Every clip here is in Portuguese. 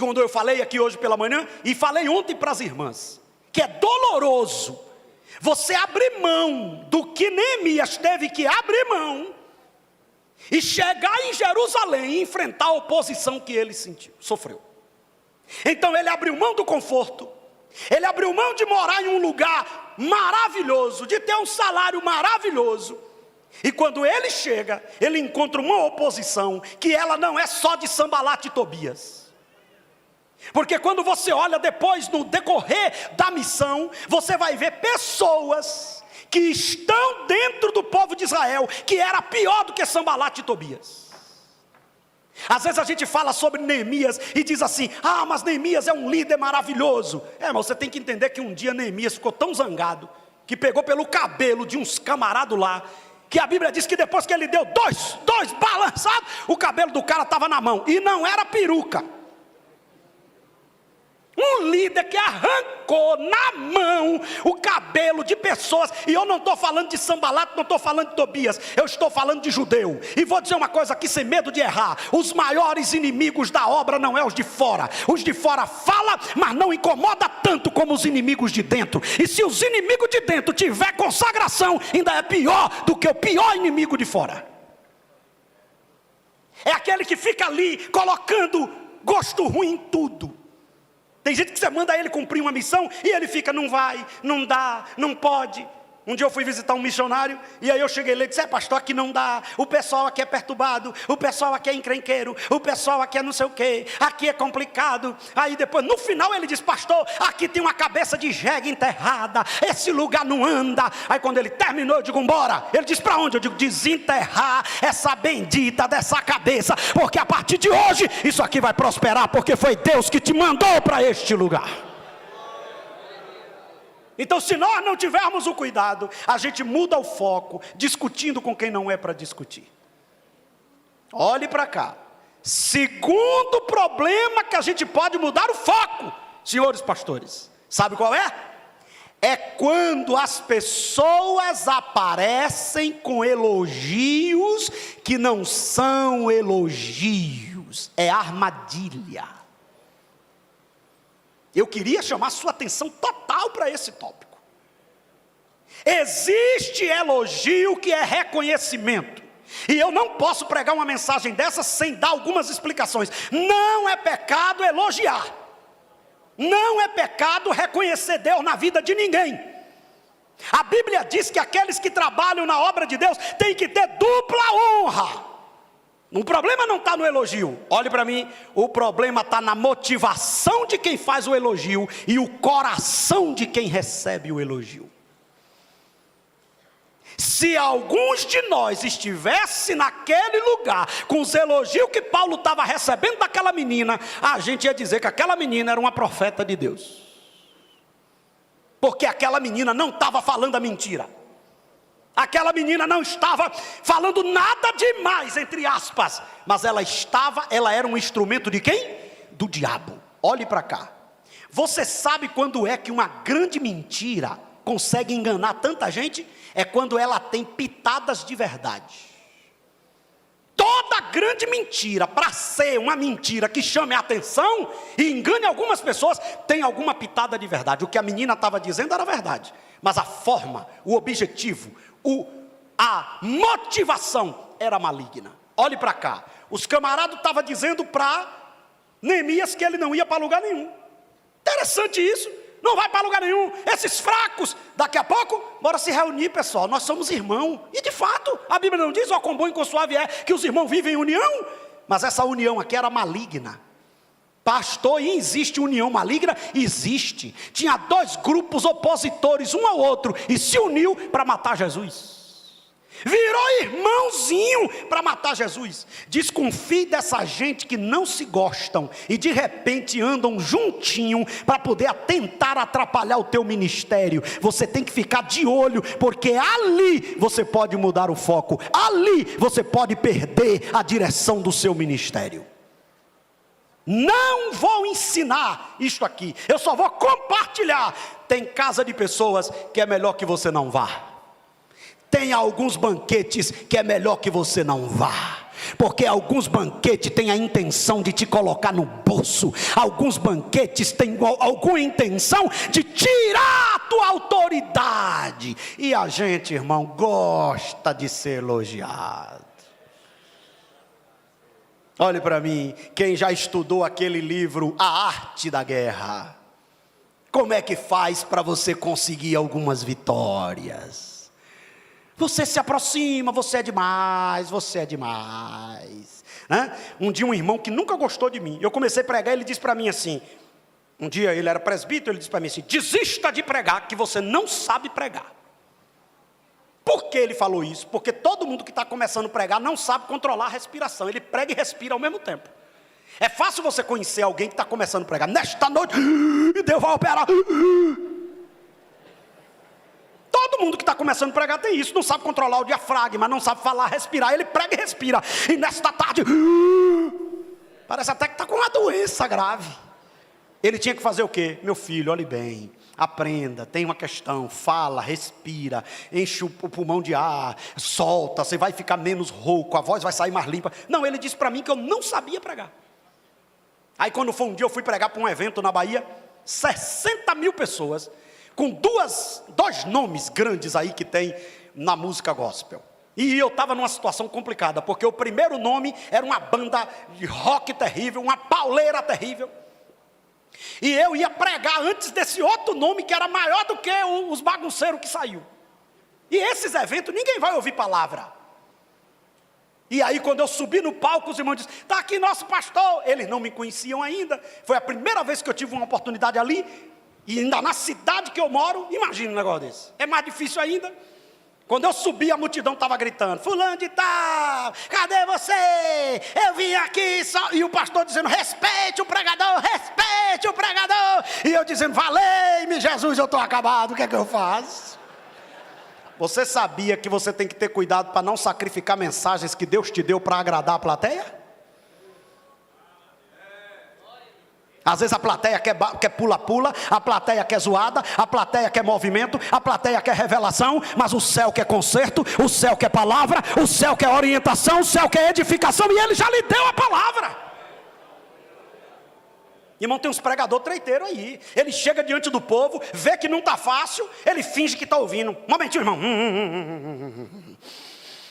quando eu falei aqui hoje pela manhã, e falei ontem para as irmãs, que é doloroso você abrir mão do que Neemias teve que abrir mão, e chegar em Jerusalém e enfrentar a oposição que ele sofreu. Então ele abriu mão do conforto, ele abriu mão de morar em um lugar maravilhoso, de ter um salário maravilhoso, e quando ele chega, ele encontra uma oposição, que ela não é só de Sanbalate e Tobias, porque quando você olha depois no decorrer da missão, você vai ver pessoas que estão dentro do povo de Israel, que era pior do que Sanbalate e Tobias. Às vezes a gente fala sobre Neemias e diz assim: ah, mas Neemias é um líder maravilhoso. Mas você tem que entender que um dia Neemias ficou tão zangado, que pegou pelo cabelo de uns camaradas lá, que a Bíblia diz que depois que ele deu dois balançados, o cabelo do cara estava na mão, e não era peruca. Um líder que arrancou na mão o cabelo de pessoas, e eu não estou falando de Sanbalate, não estou falando de Tobias, eu estou falando de judeu. E vou dizer uma coisa aqui sem medo de errar: os maiores inimigos da obra não é os de fora falam, mas não incomoda tanto como os inimigos de dentro. E se os inimigos de dentro tiver consagração, ainda é pior do que o pior inimigo de fora. É aquele que fica ali colocando gosto ruim em tudo. Tem gente que você manda ele cumprir uma missão e ele fica: não vai, não dá, não pode. Um dia eu fui visitar um missionário, e aí eu cheguei lá e disse: pastor, aqui não dá, o pessoal aqui é perturbado, o pessoal aqui é encrenqueiro, o pessoal aqui é não sei o que, aqui é complicado. Aí depois, no final ele disse: pastor, aqui tem uma cabeça de jegue enterrada, esse lugar não anda. Aí quando ele terminou, eu digo: embora. Ele disse: para onde? Eu digo: desenterrar essa bendita dessa cabeça, porque a partir de hoje isso aqui vai prosperar, porque foi Deus que te mandou para este lugar. Então, se nós não tivermos o cuidado, a gente muda o foco, discutindo com quem não é para discutir. Olhe para cá. Segundo problema que a gente pode mudar o foco, senhores pastores, sabe qual é? É quando as pessoas aparecem com elogios que não são elogios, é armadilha. Eu queria chamar sua atenção total para esse tópico. Existe elogio que é reconhecimento, e eu não posso pregar uma mensagem dessa sem dar algumas explicações. Não é pecado elogiar, não é pecado reconhecer Deus na vida de ninguém. A Bíblia diz que aqueles que trabalham na obra de Deus têm que ter dupla honra. O problema não está no elogio, olhe para mim, o problema está na motivação de quem faz o elogio e o coração de quem recebe o elogio. Se alguns de nós estivesse naquele lugar com os elogios que Paulo estava recebendo daquela menina, a gente ia dizer que aquela menina era uma profeta de Deus, porque aquela menina não estava falando a mentira. Aquela menina não estava falando nada demais, entre aspas, mas ela era um instrumento de quem? Do diabo. Olhe para cá. Você sabe quando é que uma grande mentira consegue enganar tanta gente? É quando ela tem pitadas de verdade. Toda grande mentira, para ser uma mentira que chame a atenção e engane algumas pessoas, tem alguma pitada de verdade. O que a menina estava dizendo era verdade, mas a forma, o objetivo, a motivação era maligna. Olhe para cá. Os camaradas estavam dizendo para Neemias que ele não ia para lugar nenhum. Interessante isso. Não vai para lugar nenhum. Esses fracos, daqui a pouco, bora se reunir, pessoal. Nós somos irmãos. E de fato, a Bíblia não diz: ó, quão bom e quão suave é que os irmãos vivem em união. Mas essa união aqui era maligna. Pastor, e existe união maligna? Existe. Tinha dois grupos opositores, um ao outro, e se uniu para matar Jesus. Virou irmãozinho para matar Jesus. Desconfie dessa gente que não se gostam e de repente andam juntinho para poder tentar atrapalhar o teu ministério. Você tem que ficar de olho, porque ali você pode mudar o foco, ali você pode perder a direção do seu ministério. Não vou ensinar isto aqui, eu só vou compartilhar. Tem casa de pessoas que é melhor que você não vá. Tem alguns banquetes que é melhor que você não vá. Porque alguns banquetes têm a intenção de te colocar no bolso. Alguns banquetes têm alguma intenção de tirar a tua autoridade. E a gente, irmão, gosta de ser elogiado. Olhe para mim, quem já estudou aquele livro, A Arte da Guerra. Como é que faz para você conseguir algumas vitórias? Você se aproxima, você é demais, né? Um dia um irmão que nunca gostou de mim, eu comecei a pregar, ele disse para mim assim, um dia ele era presbítero, ele disse para mim assim, desista de pregar, que você não sabe pregar. Por que ele falou isso? Porque todo mundo que está começando a pregar não sabe controlar a respiração, ele prega e respira ao mesmo tempo. É fácil você conhecer alguém que está começando a pregar, nesta noite, Deus vai operar. Todo mundo que está começando a pregar tem isso, não sabe controlar o diafragma, não sabe falar, respirar, ele prega e respira, e nesta tarde, parece até que está com uma doença grave. Ele tinha que fazer o quê? Meu filho, olhe bem, aprenda, tem uma questão, fala, respira, enche o pulmão de ar, solta, você vai ficar menos rouco, a voz vai sair mais limpa. Não, ele disse para mim que eu não sabia pregar. Aí quando foi um dia eu fui pregar para um evento na Bahia, 60 mil pessoas, com dois nomes grandes aí que tem na música gospel. E eu estava numa situação complicada, porque o primeiro nome era uma banda de rock terrível, uma pauleira terrível. E eu ia pregar antes desse outro nome que era maior do que os bagunceiros que saiu. E esses eventos ninguém vai ouvir palavra. E aí quando eu subi no palco, os irmãos disseram, está aqui nosso pastor. Eles não me conheciam ainda, foi a primeira vez que eu tive uma oportunidade ali. E ainda na cidade que eu moro, imagina um negócio desse. É mais difícil ainda. Quando eu subi, a multidão estava gritando, fulano de tal, cadê você? Eu vim aqui só... E o pastor dizendo, respeite o pregador, respeite o pregador. E eu dizendo, valei-me Jesus, eu estou acabado, o que é que eu faço? Você sabia que você tem que ter cuidado para não sacrificar mensagens que Deus te deu para agradar a plateia? Às vezes a plateia quer pula-pula, a plateia quer zoada, a plateia quer movimento, a plateia quer revelação, mas o céu quer conserto, o céu quer palavra, o céu quer orientação, o céu quer edificação, e ele já lhe deu a palavra. Irmão, tem uns pregadores treiteiros aí, ele chega diante do povo, vê que não está fácil, ele finge que está ouvindo. Um momentinho, irmão.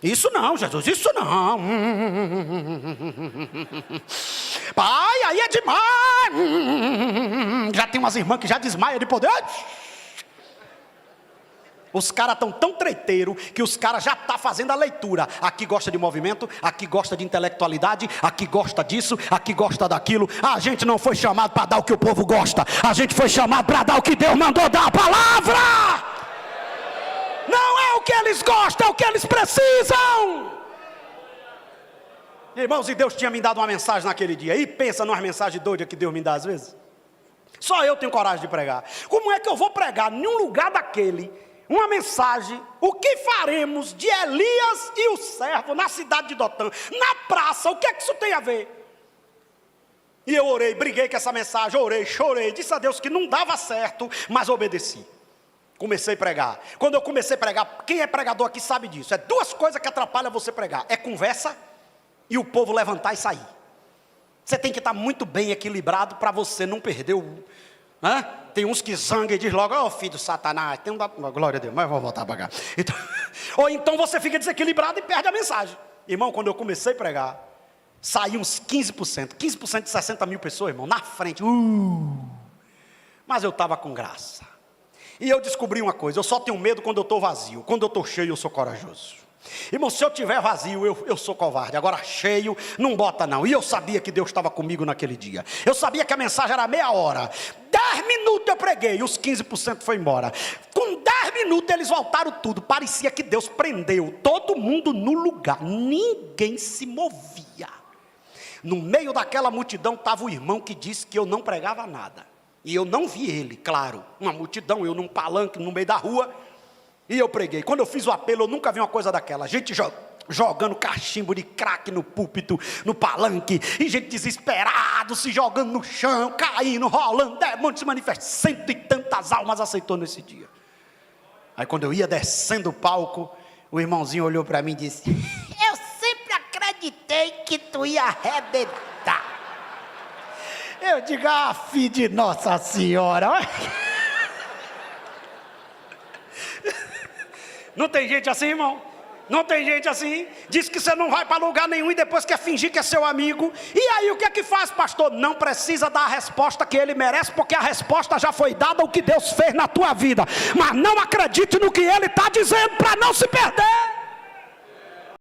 Isso não, Jesus, isso não. Pai, aí é demais. Já tem umas irmãs que já desmaiam de poder. Os caras estão tão treiteiros que os caras já estão fazendo a leitura. Aqui gosta de movimento, aqui gosta de intelectualidade, aqui gosta disso, aqui gosta daquilo. A gente não foi chamado para dar o que o povo gosta. A gente foi chamado para dar o que Deus mandou dar, a palavra. Não é o que eles gostam, é o que eles precisam. Irmãos, e Deus tinha me dado uma mensagem naquele dia. E pensa numa mensagem doida que Deus me dá às vezes. Só eu tenho coragem de pregar. Como é que eu vou pregar em um lugar daquele uma mensagem, o que faremos de Elias e o servo na cidade de Dotã, na praça? O que é que isso tem a ver? E eu orei, briguei com essa mensagem, orei, chorei, disse a Deus que não dava certo, mas obedeci. Comecei a pregar. Quando eu comecei a pregar, quem é pregador aqui sabe disso. É duas coisas que atrapalham você pregar. É conversa e o povo levantar e sair. Você tem que estar muito bem equilibrado para você não perder o... Né? Tem uns que zangam e diz logo, ó, filho do Satanás, tem glória a Deus, mas eu vou voltar para cá. Então, ou então você fica desequilibrado e perde a mensagem. Irmão, quando eu comecei a pregar, saiu uns 15% de 60 mil pessoas, irmão, na frente. Mas eu estava com graça. E eu descobri uma coisa, eu só tenho medo quando eu estou vazio. Quando eu estou cheio, eu sou corajoso. Irmão, se eu estiver vazio, eu sou covarde. Agora cheio, não bota não. E eu sabia que Deus estava comigo naquele dia. Eu sabia que a mensagem era meia hora. 10 minutos eu preguei, os 15% foi embora. Com 10 minutos eles voltaram tudo. Parecia que Deus prendeu todo mundo no lugar. Ninguém se movia. No meio daquela multidão estava o irmão que disse que eu não pregava nada. E eu não vi ele, claro. Uma multidão, eu num palanque no meio da rua. E eu preguei. Quando eu fiz o apelo, eu nunca vi uma coisa daquela. Gente jogando cachimbo de crack no púlpito, no palanque. E gente desesperado, se jogando no chão, caindo, rolando, demônio se manifesta. 100 e tantas almas aceitou nesse dia. Aí quando eu ia descendo o palco, o irmãozinho olhou para mim e disse, eu sempre acreditei acreditei que tu ia arrebentar. Eu digo, filho de Nossa Senhora. Não tem gente assim, irmão? Não tem gente assim? Diz que você não vai para lugar nenhum e depois quer fingir que é seu amigo. E aí o que é que faz, pastor? Não precisa dar a resposta que ele merece, porque a resposta já foi dada, o que Deus fez na tua vida. Mas não acredite no que ele está dizendo para não se perder.